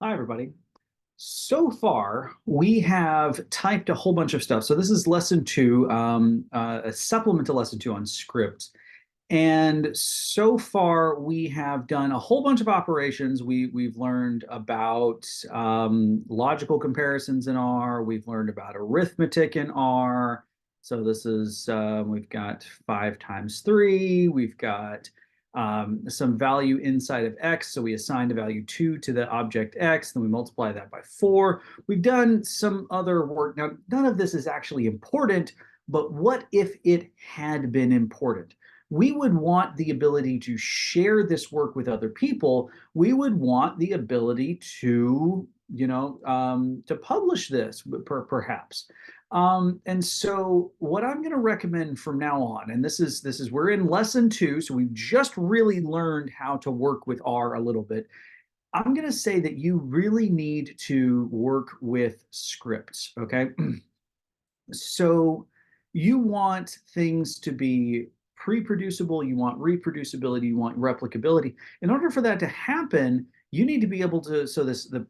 Hi, everybody. So far, we have typed a whole bunch of stuff. So this is lesson two, a supplement to lesson two on scripts. And so far, we have done a whole bunch of operations. We've learned about logical comparisons in R. We've learned about arithmetic in R. So this is we've got 5 times 3. We've got some value inside of X. So we assign a value 2 to the object X, then we multiply that by 4. We've done some other work. Now, none of this is actually important, but what if it had been important? We would want the ability to share this work with other people. We would want the ability to, to publish this, perhaps. And so what I'm going to recommend from now on, and this is we're in lesson two, so we've just really learned how to work with R a little bit. I'm going to say that you really need to work with scripts, okay? So you want things to be pre-producible, you want reproducibility, you want replicability. In order for that to happen, you need to be able to, so this the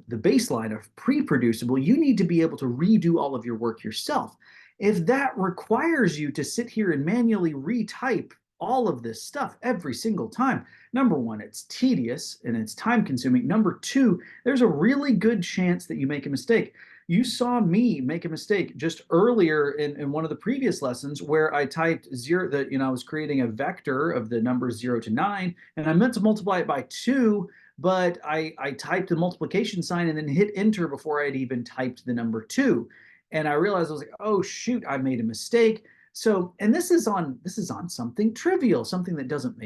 baseline of pre-producible, you need to be able to redo all of your work yourself. If that requires you to sit here and manually retype all of this stuff every single time, number one, it's tedious and it's time consuming. Number two, there's a really good chance that you make a mistake. You saw me make a mistake just earlier in one of the previous lessons where I typed zero, that, I was creating a vector of the numbers 0 to 9, and I meant to multiply it by 2, but I typed the multiplication sign and then hit enter before I had even typed the number 2. And I realized I was like, oh shoot, I made a mistake. So, and this is on something trivial, something that doesn't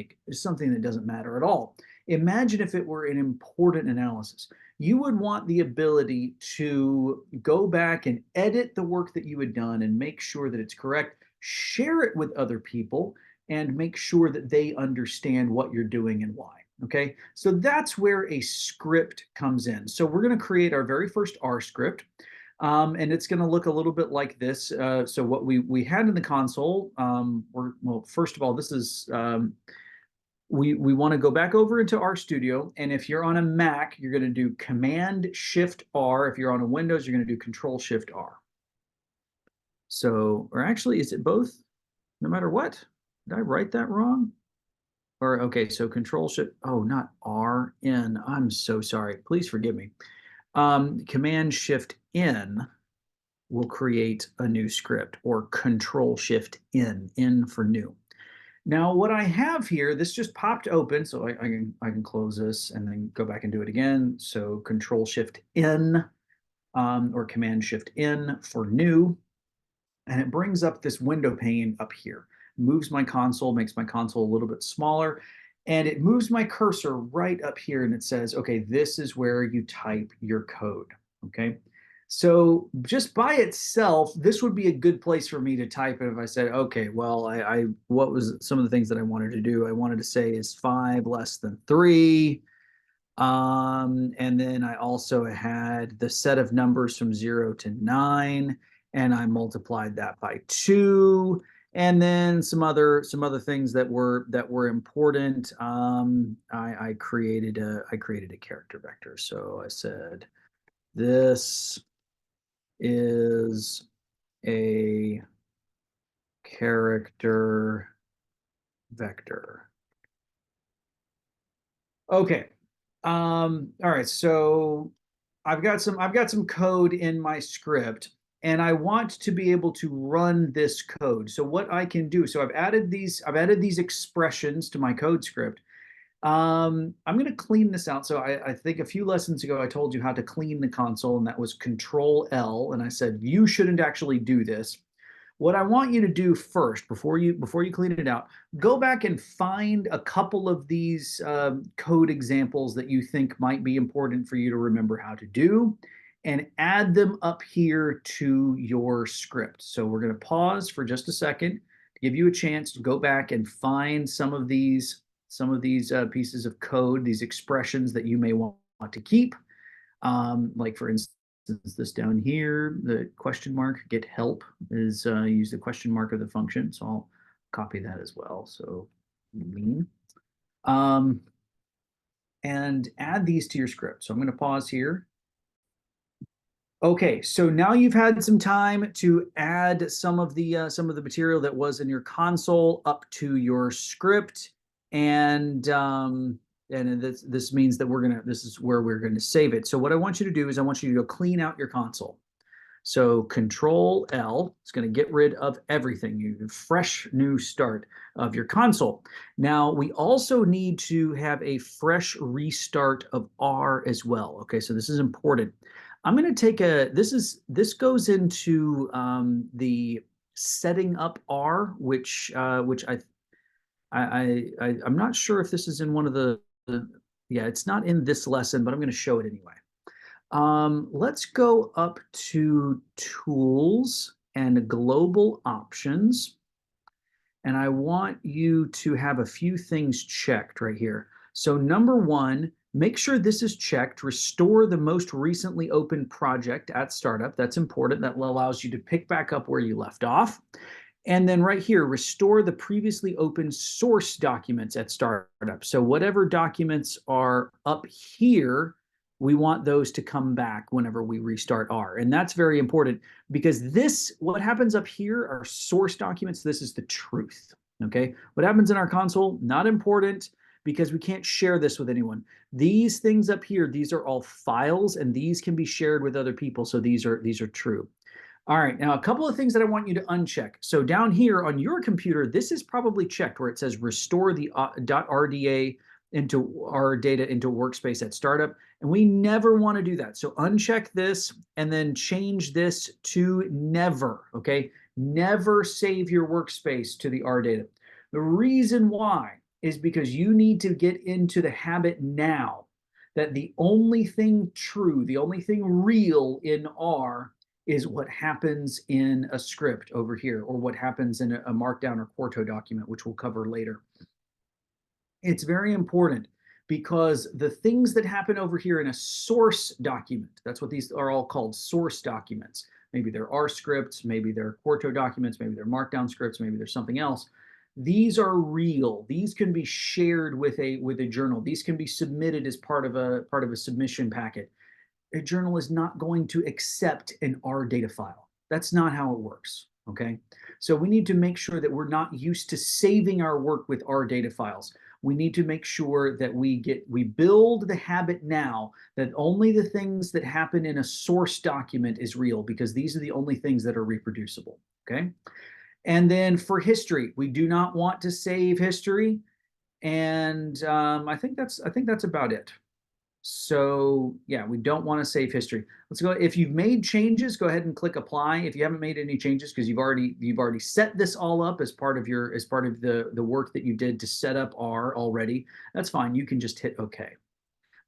matter at all. Imagine if it were an important analysis. You would want the ability to go back and edit the work that you had done and make sure that it's correct, share it with other people, and make sure that they understand what you're doing and why. Okay, so that's where a script comes in. So we're going to create our very first R script. And it's going to look a little bit like this. So what we had in the console, well, first of all, this is we want to go back over into RStudio, and if you're on a Mac, you're going to do Command Shift R. If you're on a Windows, you're going to do Control Shift R. So, or actually, is it both? No matter what? Did I write that wrong? Or okay, so Control Shift. Oh, not R N. I'm so sorry. Please forgive me. Command Shift N will create a new script, or Control Shift N for new. Now, what I have here, this just popped open, so I can close this and then go back and do it again. So Control Shift N, or Command Shift N for new, and it brings up this window pane up here. Moves my console, makes my console a little bit smaller, and it moves my cursor right up here, and it says, okay, this is where you type your code. Okay. So just by itself, this would be a good place for me to type it if I said, okay, well, I what was some of the things that I wanted to do? I wanted to say is 5 less than 3. And then I also had the set of numbers from 0 to 9, and I multiplied that by 2. And then some other things that were important. I created a character vector. So I said this is a character vector. Okay. All right. So I've got some code in my script, and I want to be able to run this code. So what I can do, so I've added these expressions to my code script. I'm going to clean this out. So I think a few lessons ago I told you how to clean the console, and that was Control L, and I said you shouldn't actually do this. What I want you to do first, before you clean it out, go back and find a couple of these code examples that you think might be important for you to remember how to do, and add them up here to your script. So we're going to pause for just a second to give you a chance to go back and find some of these pieces of code, these expressions that you may want to keep. Like for instance, this down here, the question mark get help is use the question mark of the function. So I'll copy that as well. So mean. Um, and add these to your script. So I'm going to pause here. Okay, so now you've had some time to add some of the material that was in your console up to your script, and this means that this is where we're gonna save it. So what I want you to do is I want you to go clean out your console. So Control L is going to get rid of everything. You fresh new start of your console. Now we also need to have a fresh restart of R as well. Okay, so this is important. I'm going to take this goes into the setting up R, which I'm not sure if this is in one of yeah, it's not in this lesson, but I'm going to show it anyway. Let's go up to Tools and Global Options. And I want you to have a few things checked right here. So number one, make sure this is checked. Restore the most recently opened project at startup. That's important. That allows you to pick back up where you left off. And then right here, restore the previously opened source documents at startup. So whatever documents are up here, we want those to come back whenever we restart R. And that's very important because what happens up here are source documents. This is the truth, okay? What happens in our console, not important because we can't share this with anyone. These things up here, these are all files and these can be shared with other people. So these are true. All right, now a couple of things that I want you to uncheck. So down here on your computer, this is probably checked where it says restore the .rda into our data into workspace at startup. And we never want to do that. So uncheck this and then change this to never, okay? Never save your workspace to the R data. The reason why is because you need to get into the habit now that the only thing true, the only thing real in R is what happens in a script over here, or what happens in a Markdown or Quarto document, which we'll cover later. It's very important because the things that happen over here in a source document, that's what these are all called, source documents. Maybe they're R scripts, maybe they're Quarto documents, maybe they're Markdown scripts, maybe there's something else. These are real. These can be shared with a journal. These can be submitted as part of a submission packet. A journal is not going to accept an R data file. That's not how it works, okay? So we need to make sure that we're not used to saving our work with R data files. We need to make sure that we build the habit now that only the things that happen in a source document is real, because these are the only things that are reproducible, okay? And then for history, we do not want to save history. And I think that's about it. So yeah, we don't want to save history. Let's go. If you've made changes, go ahead and click apply. If you haven't made any changes because you've already set this all up as part of the work that you did to set up R already, that's fine. You can just hit OK.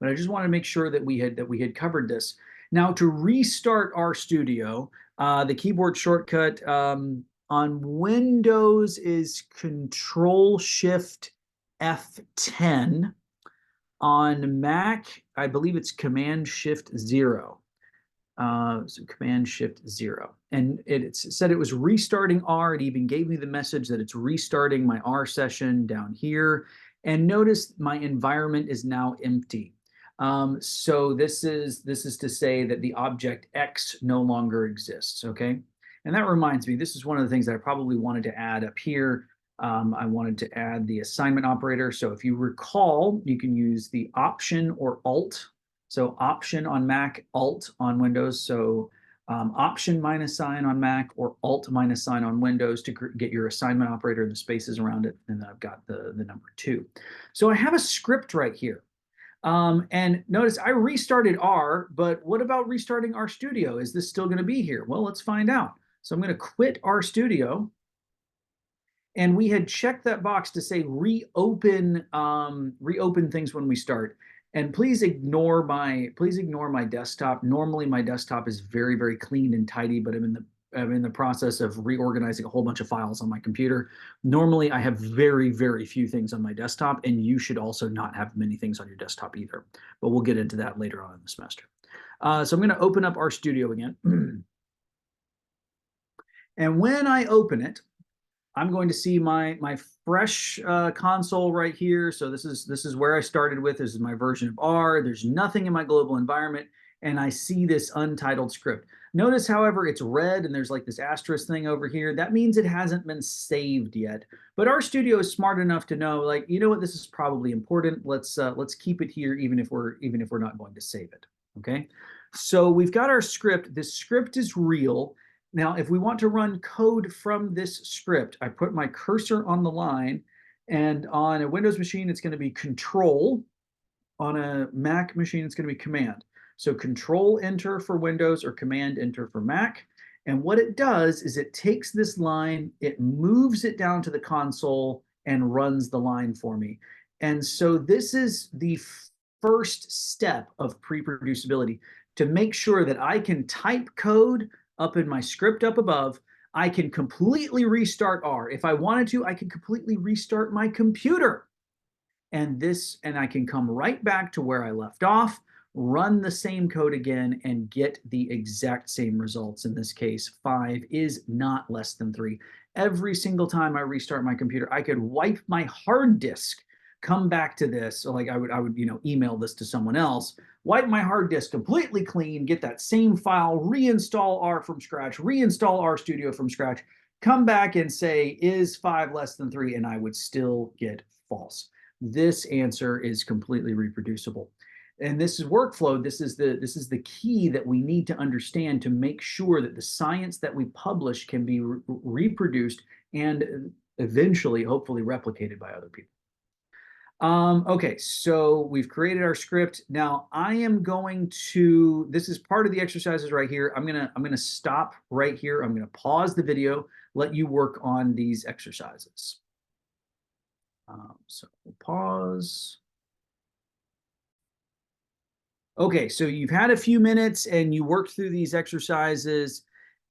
But I just want to make sure that we had covered this. Now to restart RStudio, the keyboard shortcut on Windows is Control Shift F10. On Mac, I believe it's Command Shift 0. So Command Shift 0. And it said it was restarting R. It even gave me the message that it's restarting my R session down here. And notice my environment is now empty. So this is to say that the object X no longer exists, okay? And that reminds me, this is one of the things that I probably wanted to add up here. I wanted to add the assignment operator. So if you recall, you can use the Option or Alt. So Option on Mac, Alt on Windows. So Option -sign on Mac or Alt -sign on Windows to get your assignment operator and the spaces around it. And then I've got the number 2. So I have a script right here. And notice I restarted R, but what about restarting RStudio? Is this still going to be here? Well, let's find out. So I'm going to quit RStudio. And we had checked that box to say reopen things when we start. And please ignore my desktop. Normally my desktop is very, very clean and tidy, but I'm in the process of reorganizing a whole bunch of files on my computer. Normally I have very, very few things on my desktop, and you should also not have many things on your desktop either. But we'll get into that later on in the semester. So I'm going to open up RStudio again. And when I open it, I'm going to see my fresh console right here. So this is where I started with. This is my version of R. There's nothing in my global environment, and I see this untitled script. Notice, however, it's red and there's like this asterisk thing over here. That means it hasn't been saved yet. But RStudio is smart enough to know, like, you know what, this is probably important. Let's keep it here, even if we're not going to save it. Okay. So we've got our script. This script is real. Now, if we want to run code from this script, I put my cursor on the line, and on a Windows machine, it's going to be Control. On a Mac machine, it's going to be Command. So Control Enter for Windows or Command Enter for Mac. And what it does is it takes this line, it moves it down to the console and runs the line for me. And so this is the first step of pre-producibility, to make sure that I can type code up in my script up above. I can completely restart R. If I wanted to, I can completely restart my computer. And I can come right back to where I left off, run the same code again, and get the exact same results. In this case, 5 is not less than 3. Every single time I restart my computer, I could wipe my hard disk, come back to this. So like I would email this to someone else, wipe my hard disk completely clean, get that same file, reinstall R from scratch, reinstall RStudio from scratch, come back and say, is 5 less than 3? And I would still get false. This answer is completely reproducible. And this is workflow. This is the key that we need to understand to make sure that the science that we publish can be reproduced and eventually, hopefully, replicated by other people. Okay, so we've created our script. Now I am going to, this is part of the exercises right here. I'm gonna stop right here. I'm gonna pause the video, let you work on these exercises. So we'll pause. Okay, so you've had a few minutes and you worked through these exercises,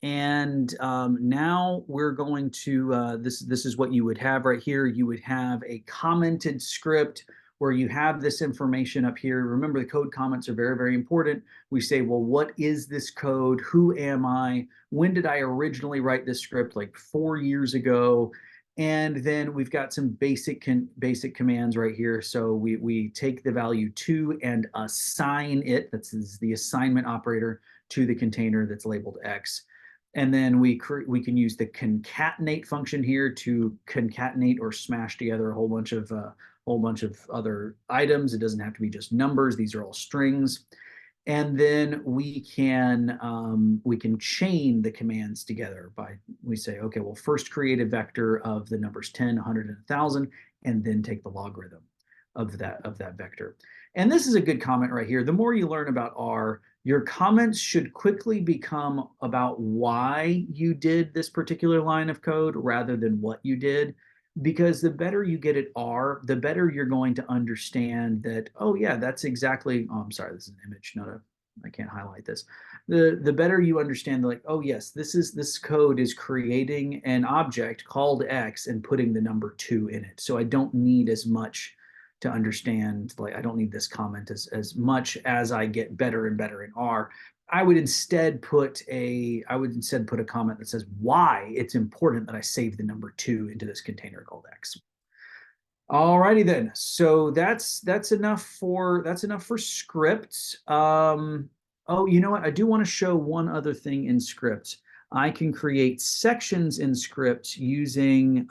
and now we're going to, this is what you would have right here. You would have a commented script where you have this information up here. Remember, the code comments are very, very important. We say, well, what is this code? Who am I? When did I originally write this script? Like 4 years ago. And then we've got some basic commands right here. So we take the value 2 and assign it. That's the assignment operator to the container that's labeled X. And then we can use the concatenate function here to concatenate or smash together a whole bunch of other items. It doesn't have to be just numbers. These are all strings. And then we can chain the commands together by, we say, okay, well, first create a vector of the numbers 10, 100, and 1,000, and then take the logarithm of that vector. And this is a good comment right here. The more you learn about R, your comments should quickly become about why you did this particular line of code rather than what you did. Because the better you get at R, the better you're going to understand that, oh yeah, that's exactly, oh, I'm sorry, this is an image, I can't highlight this. The better you understand, like, oh yes, this code is creating an object called X and putting the number 2 in it. So I don't need as much to understand, like I don't need this comment as much as I get better and better in R. I would instead put a comment that says why it's important that I save the number 2 into this container called X. Alrighty then. So that's enough for scripts. Oh, you know what? I do want to show one other thing in scripts. I can create sections in scripts using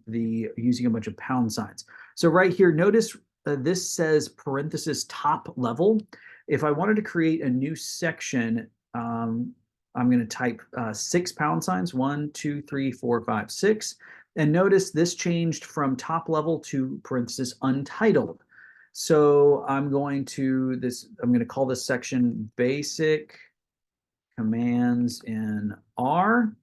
using a bunch of pound signs. So right here, notice this says parenthesis top level. If I wanted to create a new section, I'm going to type 6 pound signs, 1, 2, 3, 4, 5, 6. And notice this changed from top level to parenthesis untitled. So I'm going to call this section basic commands in R.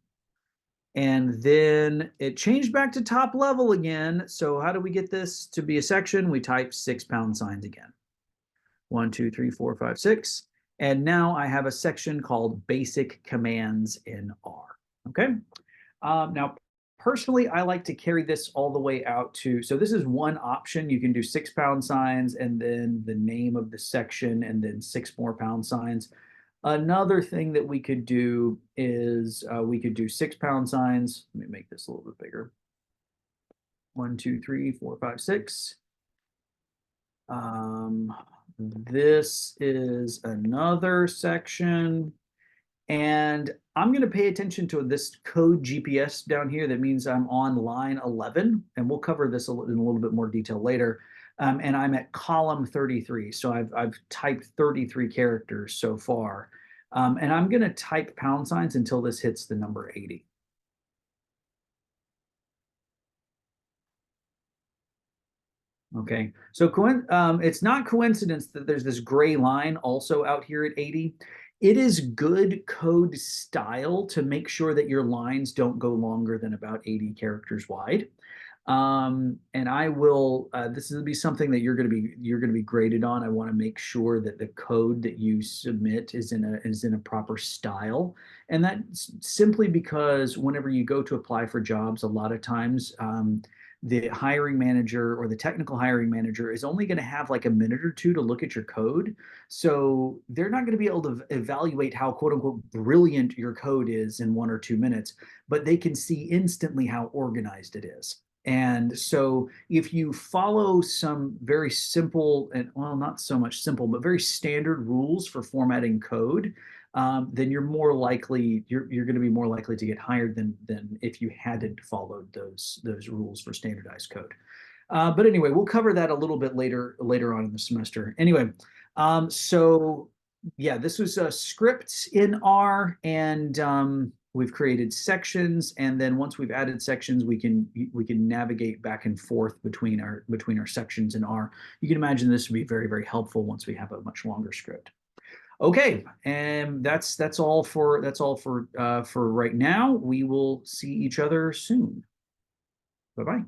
And then it changed back to top level again. So how do we get this to be a section? We type 6 pound signs again. 1, 2, 3, 4, 5, 6. And now I have a section called basic commands in R. Okay. Now, personally, I like to carry this all the way out to, so this is one option. You can do 6 pound signs and then the name of the section and then 6 more pound signs. Another thing that we could do is we could do 6 pound signs. Let me make this a little bit bigger. 1, 2, 3, 4, 5, 6. This is another section. And I'm going to pay attention to this code GPS down here. That means I'm on line 11, and we'll cover this in a little bit more detail later. And I'm at column 33. So I've typed 33 characters so far. And I'm going to type pound signs until this hits the number 80. Okay, so it's not coincidence that there's this gray line also out here at 80. It is good code style to make sure that your lines don't go longer than about 80 characters wide. And I will, this will be something that you're going to be graded on. I want to make sure that the code that you submit is in a proper style. And that's simply because whenever you go to apply for jobs, a lot of times, the hiring manager or the technical hiring manager is only going to have like a minute or two to look at your code. So they're not going to be able to evaluate how quote unquote brilliant your code is in 1 or 2 minutes, but they can see instantly how organized it is. And so if you follow some very simple and, well, not so much simple, but very standard rules for formatting code, then you're going to be more likely to get hired than if you hadn't followed those rules for standardized code. But anyway, we'll cover that a little bit later on in the semester. Anyway, so yeah, this was a script in R, and we've created sections, and then once we've added sections, we can navigate back and forth between our sections in R. You can imagine this would be very, very helpful once we have a much longer script. Okay, and that's all for right now. We will see each other soon. Bye-bye.